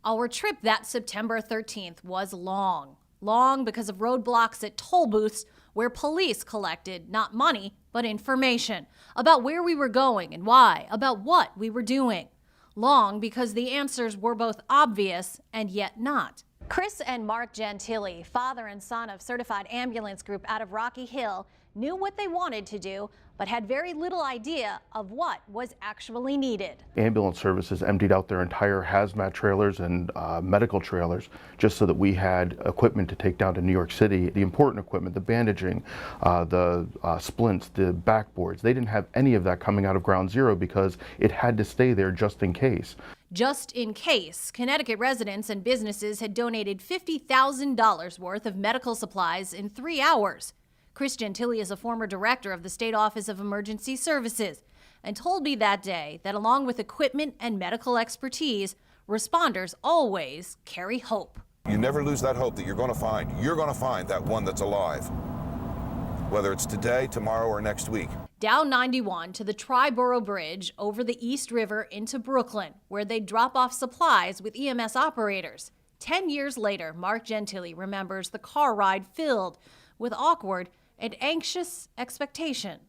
Our trip that September 13th was long. Long because of roadblocks at toll booths where police collected not money, but information about where we were going and why, about what we were doing. Long because the answers were both obvious and yet not. Chris and Mark Gentili, father and son of Certified Ambulance Group out of Rocky Hill, knew what they wanted to do, but had very little idea of what was actually needed. Ambulance services emptied out their entire hazmat trailers and medical trailers just so that we had equipment to take down to New York City. The important equipment, the bandaging, the splints, the backboards, they didn't have any of that coming out of Ground Zero because it had to stay there just in case. Just in case, Connecticut residents and businesses had donated $50,000 worth of medical supplies in 3 hours. Chris Gentili is a former director of the State Office of Emergency Services and told me that day that along with equipment and medical expertise, responders always carry hope. You never lose that hope that you're going to find that one that's alive, whether it's today, tomorrow, or next week. Down 91 to the Triborough Bridge over the East River into Brooklyn, where they drop off supplies with EMS operators. 10 years later, Mark Gentili remembers the car ride filled with awkward and anxious expectation.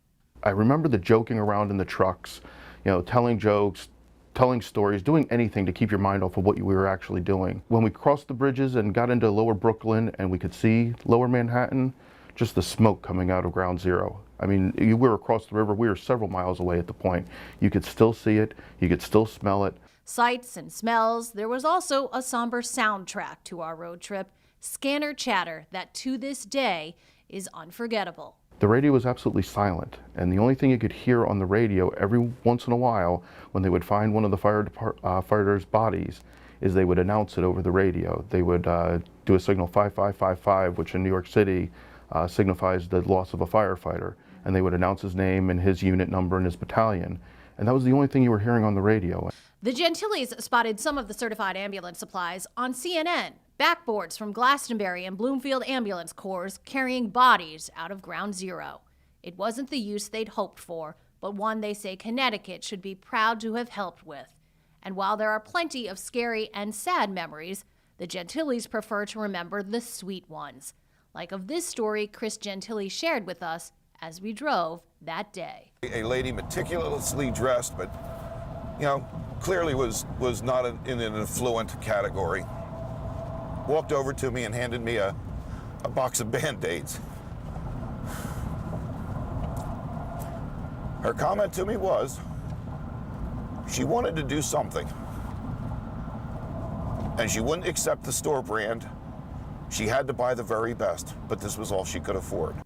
I remember the joking around in the trucks, telling jokes, telling stories, doing anything to keep your mind off of what we were actually doing. When we crossed the bridges and got into Lower Brooklyn and we could see Lower Manhattan, just the smoke coming out of Ground Zero. I mean, we were across the river, we were several miles away at the point. You could still see it, you could still smell it. Sights and smells. There was also a somber soundtrack to our road trip, scanner chatter that to this day is unforgettable. The radio was absolutely silent, and the only thing you could hear on the radio every once in a while when they would find one of the firefighters' bodies is they would announce it over the radio. They would do a signal 5555, which in New York City signifies the loss of a firefighter, and they would announce his name and his unit number and his battalion, and that was the only thing you were hearing on the radio. The Gentilis spotted some of the certified ambulance supplies on CNN. Backboards from Glastonbury and Bloomfield Ambulance Corps carrying bodies out of Ground Zero. It wasn't the use they'd hoped for, but one they say Connecticut should be proud to have helped with. And while there are plenty of scary and sad memories, the Gentilis prefer to remember the sweet ones. Like of this story Chris Gentili shared with us as we drove that day. A lady meticulously dressed, but clearly was not in an affluent category, walked over to me and handed me a box of Band-Aids. Her comment to me was, she wanted to do something, and she wouldn't accept the store brand. She had to buy the very best, but this was all she could afford.